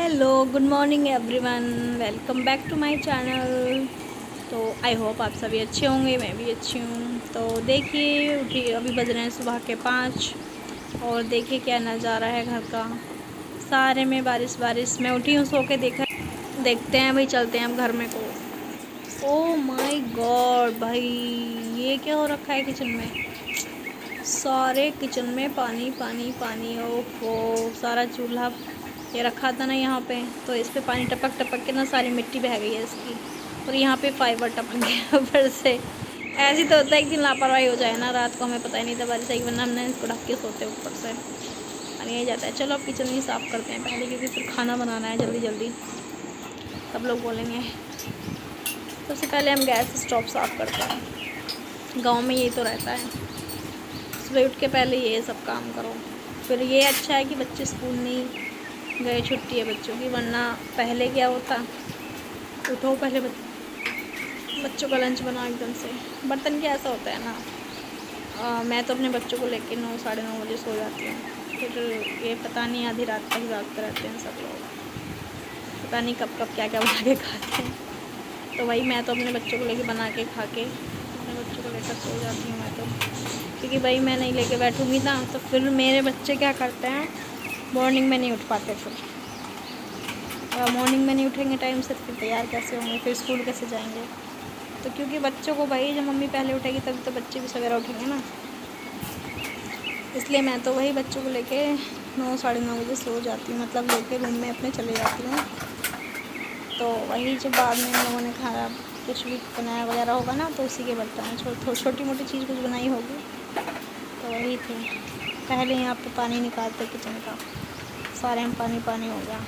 Hello good morning everyone, welcome back to my channel. तो I hope आप सभी अच्छे होंगे, मैं भी अच्छी हूँ। तो देखिए उठी, अभी बज रहे हैं सुबह के 5 और देखिए क्या नज़ारा है घर का। सारे में बारिश बारिश। मैं उठी हूँ सो के, देखते हैं भाई, चलते हैं अब घर में को। ओ माय गॉड भाई, ये क्या हो रखा है किचन में। सारे किचन में पानी पानी पानी। ओहो, सारा चूल्हा ये रखा था ना यहाँ पे, तो इस पे पानी टपक टपक के ना सारी मिट्टी बह गई है इसकी। और यहाँ पे फाइबर टपक गया ऊपर से। ऐसे तो होता है, एक दिन लापरवाही हो जाए ना, रात को हमें पता ही नहीं था बारिश आई, वरना हमने इसको ढक के सोते ऊपर से। पानी आ जाता है। चलो अब किचन ही साफ़ करते हैं पहले, क्योंकि फिर खाना बनाना है जल्दी जल्दी, सब लोग बोलेंगे। सबसे पहले हम गैस स्टोव साफ़ करते हैं। गाँव में ये तो रहता है, सुबह उठ के पहले ये सब काम करो। फिर ये अच्छा है कि बच्चे स्कूल नहीं गए, छुट्टी है बच्चों की, वरना पहले क्या होता, उठो पहले बच्चों का लंच बनाओ एकदम से। बर्तन क्या ऐसा होता है ना, मैं तो अपने बच्चों को लेके 9 साढ़े 9 बजे सो जाती हूँ। फिर ये पता नहीं आधी रात तक जागते रहते हैं सब लोग, पता नहीं कब कब क्या क्या बना के खाते हैं। तो वही मैं तो अपने बच्चों को लेके बना के खा के अपने बच्चों को लेकर सो जाती हूँ मैं तो, क्योंकि भाई मैं नहीं लेके बैठूँगी ना तो फिर मेरे बच्चे क्या करते हैं, मॉर्निंग में नहीं उठ पाते। फिर मॉर्निंग में नहीं उठेंगे टाइम से, फिर तैयार कैसे होंगे, फिर स्कूल कैसे जाएंगे। तो क्योंकि बच्चों को भाई, जब मम्मी पहले उठेगी तभी तो बच्चे भी सवेरा उठेंगे ना, इसलिए मैं तो वही बच्चों को लेके 9 साढ़े 9 बजे सो जाती हूँ, मतलब लेके रूम में अपने चले जाती हूँ। तो वही जब बाद में इन लोगों ने खाना कुछ भी बनाया वगैरह होगा ना, तो उसी के बर्तन में छोटी मोटी चीज़ कुछ बनाई होगी, तो वही थी। पहले यहाँ पे पानी निकालते किचन का, सारे में पानी पानी हो गया।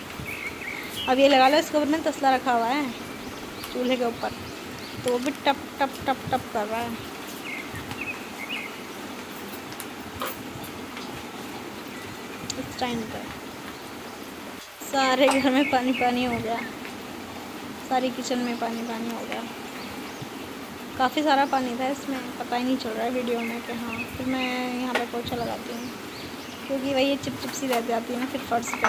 अब ये लगा लो, इसके ऊपर में तसला रखा हुआ है चूल्हे के ऊपर, तो वो भी टप टप टप टप कर रहा है इस टाइम पर। सारे घर में पानी पानी हो गया, सारी किचन में पानी पानी हो गया। काफ़ी सारा पानी था इसमें, पता ही नहीं चल रहा है वीडियो में कि हाँ। फिर मैं यहाँ पे पोछा लगाती हूँ, क्योंकि वही चिप चिप सी रह जाती है ना फिर फर्श पे।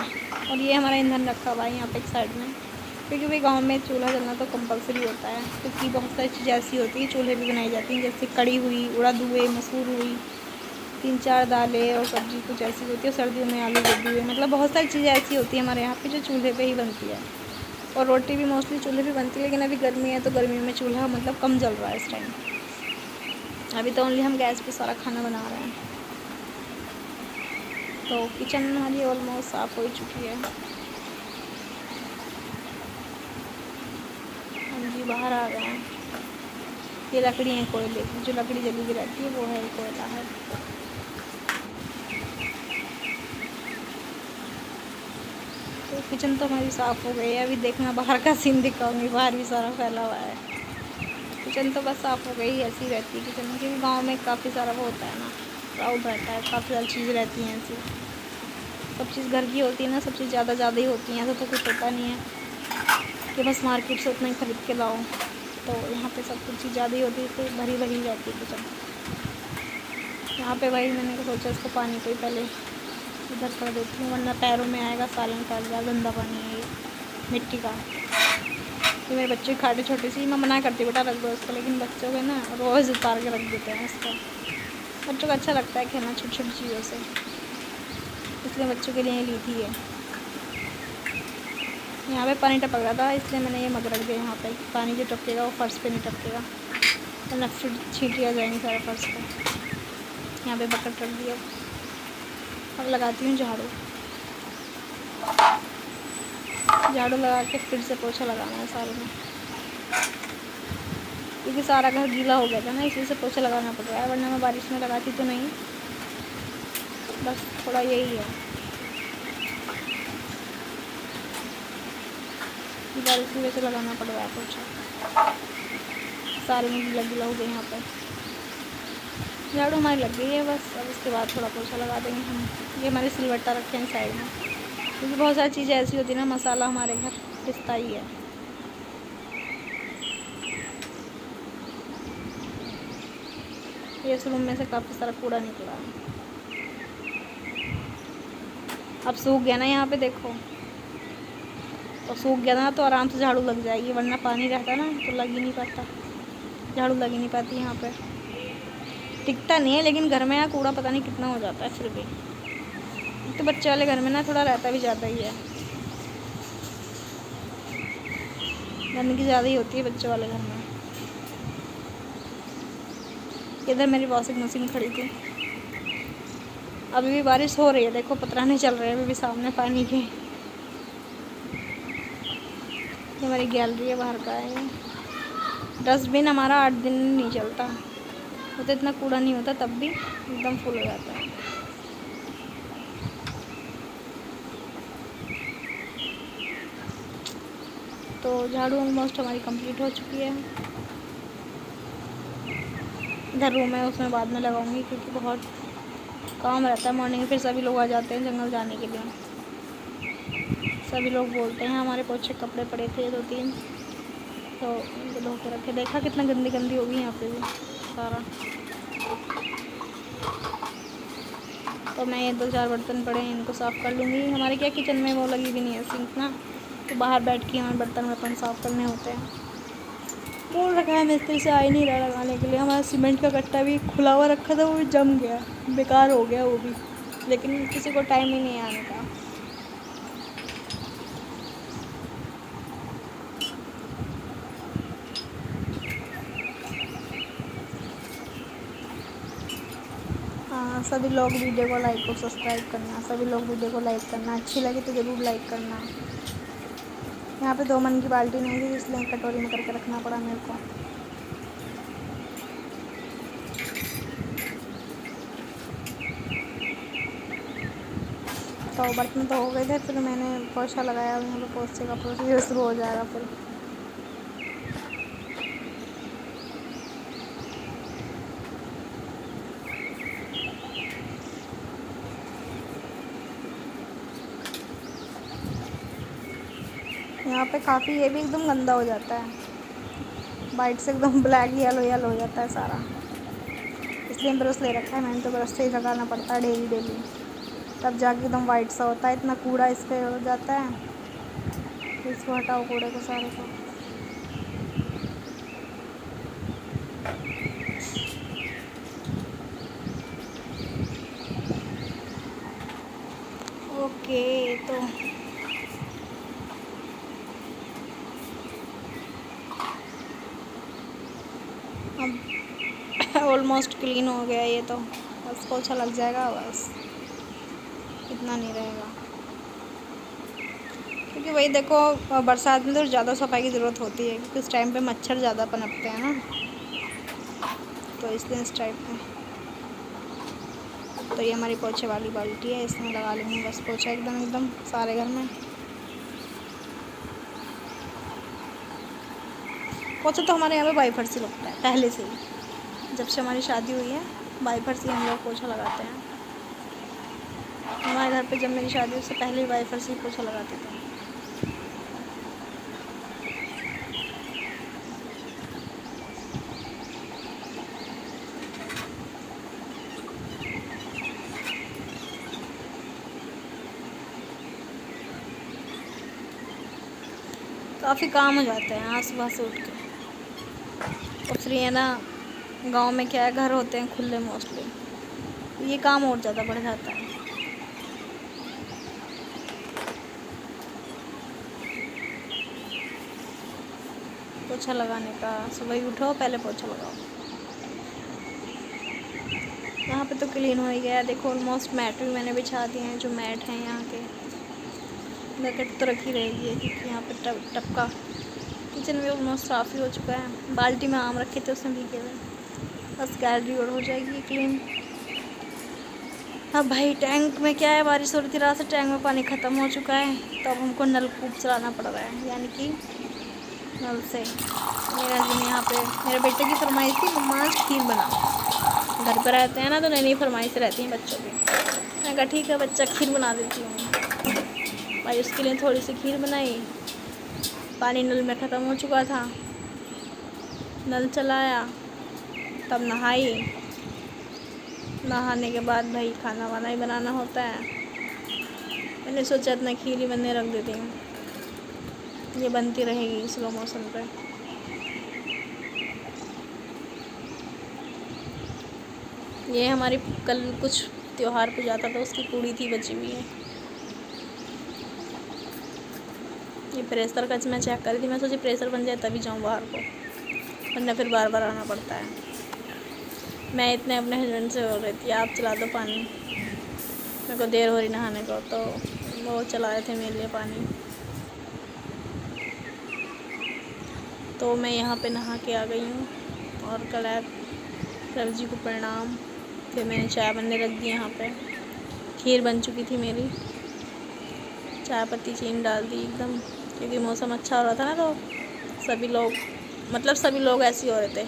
और ये हमारा ईंधन रखा हुआ है यहाँ पे एक साइड में, क्योंकि भाई गांव में चूल्हा जलना तो कंपलसरी होता है, क्योंकि बहुत सारी चीज़ें ऐसी होती हैं चूल्हे भी बनाई जाती हैं, जैसे कड़ी हुई, उड़द हुए, मसूर हुई, 3-4 दालें और सब्ज़ी कुछ ऐसी होती है। सर्दियों में आलू गोभी हुए, मतलब बहुत सारी चीज़ें ऐसी होती है हमारे यहाँ पे जो चूल्हे पे ही बनती है। और रोटी भी मोस्टली चूल्हे पे बनती है, लेकिन अभी गर्मी है तो गर्मी में चूल्हा मतलब कम जल रहा है इस टाइम। अभी तो ओनली हम गैस पे सारा खाना बना रहे हैं। तो किचन हमारी ऑलमोस्ट साफ़ हो चुकी है। हम जी बाहर आ गए हैं। ये लकड़ी है कोयले की, जो लकड़ी जली हुई रहती है वो है कोयला है। तो किचन तो हमारी साफ़ हो गई है। अभी देखना बाहर का सीन दिखाऊंगी, बाहर भी सारा फैला हुआ है। किचन तो बस साफ़ हो गई, ऐसी रहती है किचन, क्योंकि गांव में काफ़ी सारा वो होता है ना, क्राउड रहता है, काफ़ी सारी चीज़ें रहती हैं ऐसी। सब चीज़ घर की होती है ना, सब चीज़ ज़्यादा ही होती हैं, ऐसा तो कुछ होता नहीं है कि बस मार्केट से उतना ही ख़रीद के लाओ। तो यहाँ पे सब कुछ चीज़ ज़्यादा ही होती है, तो भरी भरी रहती है किचन। यहाँ पे भाई मैंने सोचा इसको पानी को ही पहले इधर कर देती हूँ, वरना पैरों में आएगा, सारे निकाल जाएगा, गंदा पानी है ये मिट्टी का। तो मेरे बच्चे खाटे छोटे सी, मैं मना करती हूँ बेटा रख दो इसको, लेकिन बच्चों के ना रोज़ उतार के रख देते हैं इसको। बच्चों को अच्छा लगता है खेलना छोटी छोटी चीज़ों से, इसलिए बच्चों के लिए ली थी ये। यहाँ पे पानी टपक रहा था, इसलिए मैंने ये मग रख दिया यहाँ पे। पानी जो टपकेगा वो फर्श पे नहीं टपकेगा, वरना फिर छींटियाँ जाएंगी सारे फर्श पे। यहाँ पे बकेट रख दिया। अब लगाती हूँ झाड़ू। झाड़ू लगा के फिर से पोछा लगाना है सारे में, क्योंकि सारा घर गीला हो गया था ना, इसी से पोछा लगाना पड़ रहा है, वरना मैं बारिश में लगाती तो नहीं। बस थोड़ा यही है, बारिश की वजह से लगाना पड़ रहा है पोछा। सारे में गीला गीला हो गया यहाँ पर। झाड़ू हमारी लग गई है बस, अब इसके बाद थोड़ा पोछा लगा देंगे हम। ये हमारे सिलवट्टा रखे हैं साइड में, क्योंकि बहुत सारी चीज़ें ऐसी होती है ना, मसाला हमारे घर पिसता ही है। ये इस रूम में से काफ़ी सारा कूड़ा निकला है, अब सूख गया ना यहाँ पे देखो। तो सूख गया ना तो आराम से झाड़ू लग जाएगी, वरना पानी रहता ना तो लग ही नहीं पाता, झाड़ू लग ही नहीं पाती। यहाँ पे टिकता नहीं है, लेकिन घर में यहाँ कूड़ा पता नहीं कितना हो जाता है फिर भी। तो बच्चे वाले घर में ना थोड़ा रहता भी ज़्यादा ही है, गंदगी ज़्यादा ही होती है बच्चों वाले घर में। इधर मेरी वॉशिंग मशीन खड़ी थी, अभी भी बारिश हो रही है, देखो पतराने चल रहे हैं अभी भी सामने पानी के। ये हमारी गैलरी है, बाहर का है। डस्टबिन हमारा 8 दिन नहीं चलता, वो तो इतना कूड़ा नहीं होता तब भी एकदम फुल हो जाता है। तो झाड़ू ऑलमोस्ट हमारी कंप्लीट हो चुकी है। इधर रूम है, उसमें बाद में लगाऊंगी क्योंकि बहुत काम रहता है मॉर्निंग में, फिर सभी लोग आ जाते हैं जंगल जाने के लिए। सभी लोग बोलते हैं हमारे पोछे कपड़े पड़े थे 2-3, तो उनको धो के रखे। देखा कितना गंदी गंदी होगी यहाँ पे भी सारा। तो मैं ये 2-4 बर्तन पड़े हैं, इनको साफ़ कर लूँगी। हमारे क्या किचन में वो लगी भी नहीं है सिंक ना, तो बाहर बैठ के हमें बर्तन साफ़ करने होते हैं। बोल रखा है मिस्त्री से, आ ही नहीं रहा लगाने के लिए। हमारा सीमेंट का कट्टा भी खुला हुआ रखा था, वो भी जम गया, बेकार हो गया वो भी, लेकिन किसी को टाइम ही नहीं आने का। हाँ, सभी लोग वीडियो को लाइक और सब्सक्राइब करना, सभी लोग वीडियो को लाइक करना, अच्छी लगे तो ज़रूर लाइक करना। यहाँ पे 2 मन की बाल्टी नहीं थी, इसलिए कटोरी में करके रखना पड़ा मेरे को। तो बर्तन तो हो गए थे, फिर मैंने पोछा लगाया, यहाँ पे पोछे का प्रोसीजर शुरू हो जाएगा फिर। यहाँ पे काफ़ी ये भी एकदम गंदा हो जाता है, वाइट से एकदम ब्लैक येलो हो जाता है सारा, इसलिए ब्रश ले रखा है मैंने। तो ब्रश से ही लगाना पड़ता है डेली, तब जाके एकदम वाइट सा होता है। इतना कूड़ा इस पर हो जाता है, तो इसको हटाओ कूड़े को सारे को। ओके, तो अब ऑलमोस्ट क्लीन हो गया ये, तो बस पोछा लग जाएगा, बस इतना नहीं रहेगा। क्योंकि वही देखो बरसात में तो ज़्यादा सफाई की ज़रूरत होती है, क्योंकि इस टाइम पे मच्छर ज़्यादा पनपते हैं ना, तो इसलिए इस टाइप में। तो ये हमारी पोछे वाली बाल्टी है, इसमें लगा लेंगे बस पोछा एकदम सारे घर में। पोछा तो हमारे यहाँ पे वाइफर से लगता है पहले से ही, जब से हमारी शादी हुई है वाइफर से हम लोग पोछा लगाते हैं। हमारे घर पे जब मेरी शादी हुई उससे पहले ही वाइफर से ही पोछा लगाते थे। काफ़ी काम हो जाते हैं आज सुबह से उठ के। और फिर ये ना गांव में क्या है, घर होते हैं खुले मोस्टली, ये काम और ज़्यादा बढ़ जाता है। पोछा लगाने का, सुबह ही उठो पहले पोछा लगाओ। यहाँ पे तो क्लीन हो ही गया, देखो ऑलमोस्ट मैट भी मैंने बिछा दिए हैं। जो मैट हैं यहाँ के, बकेट तो रखी रहेगी है क्योंकि यहाँ पे टपका। किचन भी ऑलमोस्ट साफ़ ही हो चुका है, बाल्टी में आम रखे थे उसमें भीगे हुए, बस गैलरी और हो जाएगी क्लीन। अब भाई टैंक में क्या है, बारिश हो रही थी रात से, टैंक में पानी ख़त्म हो चुका है, तो अब हमको नलकूप चलाना पड़ रहा है, यानी कि नल से। मेरे हस्बैंड यहाँ पे मेरे बेटे की फरमाइश थी, मम्मा आज खीर बनाओ। घर पर रहते हैं ना तो नई नई फरमाइश रहती हैं बच्चों की। मैंने कहा ठीक है बच्चा, खीर बना देती हूँ भाई। उसके लिए थोड़ी सी खीर बनाई, पानी नल में ख़त्म हो चुका था, नल चलाया, तब नहाई। नहाने के बाद भाई खाना वाना ही बनाना होता है। मैंने सोचा इतना खीर ही बनने रख देती हूँ। ये बनती रहेगी स्लो मोशन पे। ये हमारी कल कुछ त्योहार पे जाता था, उसकी पूड़ी थी बची हुई है। ये प्रेशर का मैं चेक कर रही थी, मैं सोची प्रेशर बन जाए तभी जाऊँ बाहर को, वरना फिर बार बार आना पड़ता है। मैं इतने अपने हस्बैंड से बोल रही थी आप चला दो पानी, मेरे को देर हो रही नहाने को, तो वो चला रहे थे मेरे लिए पानी। तो मैं यहाँ पे नहा के आ गई हूँ और कल प्रभु जी को प्रणाम। फिर मैंने चाय बनने रख दी, यहाँ पे खीर बन चुकी थी मेरी, चाय पत्ती चीनी डाल दी एकदम, क्योंकि मौसम अच्छा हो रहा था ना, तो सभी लोग ऐसे ही हो रहे थे।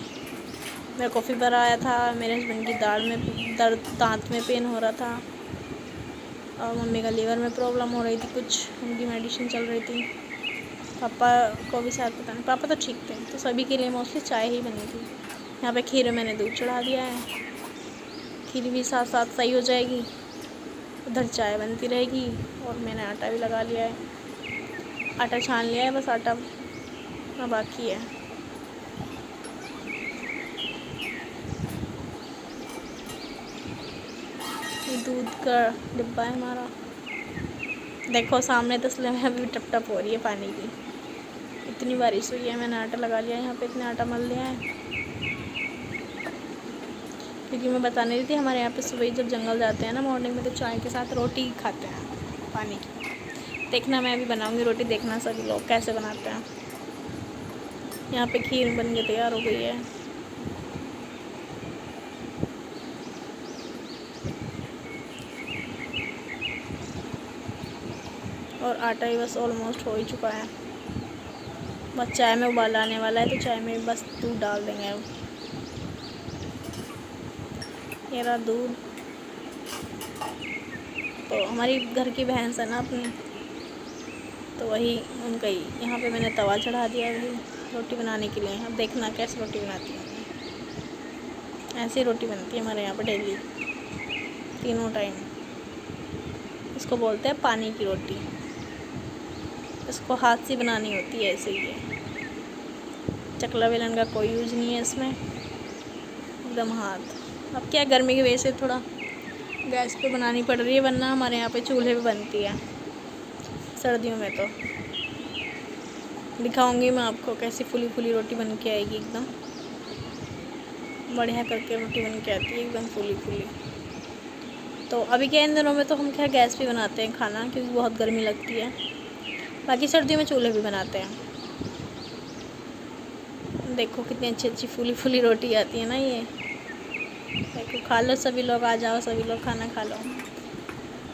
मेरा को फीवर आया था, मेरे हस्बैंड की दाढ़ में दर्द, दांत में पेन हो रहा था, और मम्मी का लीवर में प्रॉब्लम हो रही थी, कुछ उनकी मेडिसिन चल रही थी। पापा को भी शायद पता नहीं, पापा तो ठीक थे। तो सभी के लिए मोस्टली चाय ही बनी थी। यहाँ पे खीर में मैंने दूध चढ़ा दिया है, खीर भी साथ साथ सही हो जाएगी, उधर चाय बनती रहेगी। और मैंने आटा भी लगा लिया है, आटा छान लिया है, बस आटा बाकी है। ये दूध का डिब्बा है हमारा, देखो सामने तसले में अभी टप टप हो रही है पानी की, इतनी बारिश हुई है। मैंने आटा लगा लिया है, यहाँ पे इतने आटा मल लिया है, क्योंकि मैं बताने रही थी हमारे यहाँ पे सुबह जब जंगल जाते हैं ना मॉर्निंग में, तो चाय के साथ रोटी खाते हैं पानी की। देखना मैं भी बनाऊँगी रोटी, देखना सभी लोग कैसे बनाते हैं। यहाँ पे खीर बन के तैयार हो गई है। और आटा ही बस ऑलमोस्ट हो ही चुका है, बस चाय में उबाल आने वाला है, तो चाय में बस दूध डाल देंगे अब। ये रहा दूध। तो हमारी घर की भैंस है ना अपनी, तो वही उनका ही। यहाँ पे मैंने तवा चढ़ा दिया अभी रोटी बनाने के लिए। अब देखना कैसे रोटी बनाती हूँ। ऐसी रोटी बनती है हमारे यहाँ पे डेली, तीनों टाइम। इसको बोलते हैं पानी की रोटी, इसको हाथ से बनानी होती है, ऐसे ही है। चकला बेलन का कोई यूज नहीं है इसमें, एकदम हाथ। अब क्या गर्मी की वजह से थोड़ा गैस पे बनानी पड़ रही है, वरना हमारे यहाँ पे चूल्हे पे बनती है सर्दियों में। तो दिखाऊंगी मैं आपको कैसी फुली फुली रोटी बन के आएगी, एकदम बढ़िया करके रोटी बन के आती है, एकदम फुली फुली। तो अभी क्या इन दिनों में तो हम क्या गैस पे बनाते हैं खाना, क्योंकि बहुत गर्मी लगती है। बाकी सर्दियों में चूल्हे भी बनाते हैं। देखो कितनी अच्छी अच्छी फुली फुली रोटी आती है ना ये। देखो खा लो सभी लोग, आ जाओ सभी लोग खाना खा लो।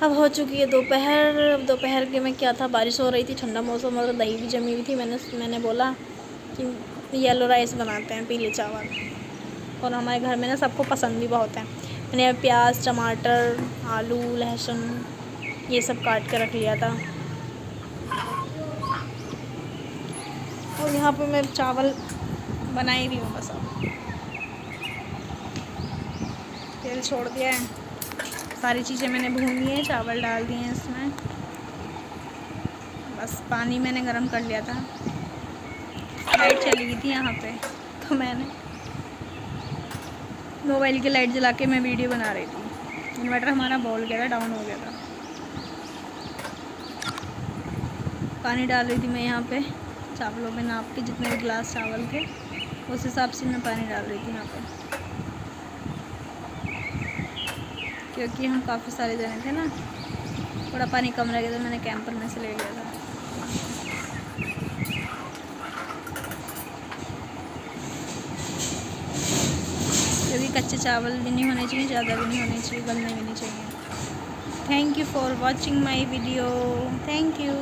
अब हो चुकी है दोपहर। अब दोपहर के में क्या था, बारिश हो रही थी, ठंडा मौसम, और दही भी जमी हुई थी। मैंने बोला कि येलो राइस बनाते हैं, पीले चावल। और हमारे घर में ना सबको पसंद भी बहुत है। मैंने प्याज, टमाटर, आलू, लहसुन ये सब काट के रख लिया था। और यहाँ पे मैं चावल बना ही रही हूँ बस। अब तेल छोड़ दिया है, सारी चीज़ें मैंने भून ली हैं, चावल डाल दिए हैं इसमें। बस पानी मैंने गरम कर लिया था। लाइट चली गई थी यहाँ पे, तो मैंने मोबाइल की लाइट जला के मैं वीडियो बना रही थी। इन्वर्टर हमारा बोल गया था, डाउन हो गया था। पानी डाल रही थी मैं यहाँ पे चावलों में, नाप के जितने भी गिलास चावल थे उस हिसाब से मैं पानी डाल रही थी यहाँ पे, क्योंकि हम काफ़ी सारे जने थे ना, थोड़ा पानी कम रह गया था, मैंने कैंपर में से ले लिया था। क्योंकि कच्चे चावल भी नहीं होने चाहिए, ज़्यादा भी नहीं होने चाहिए, गलने भी नहीं चाहिए। Thank you for watching my video. Thank you.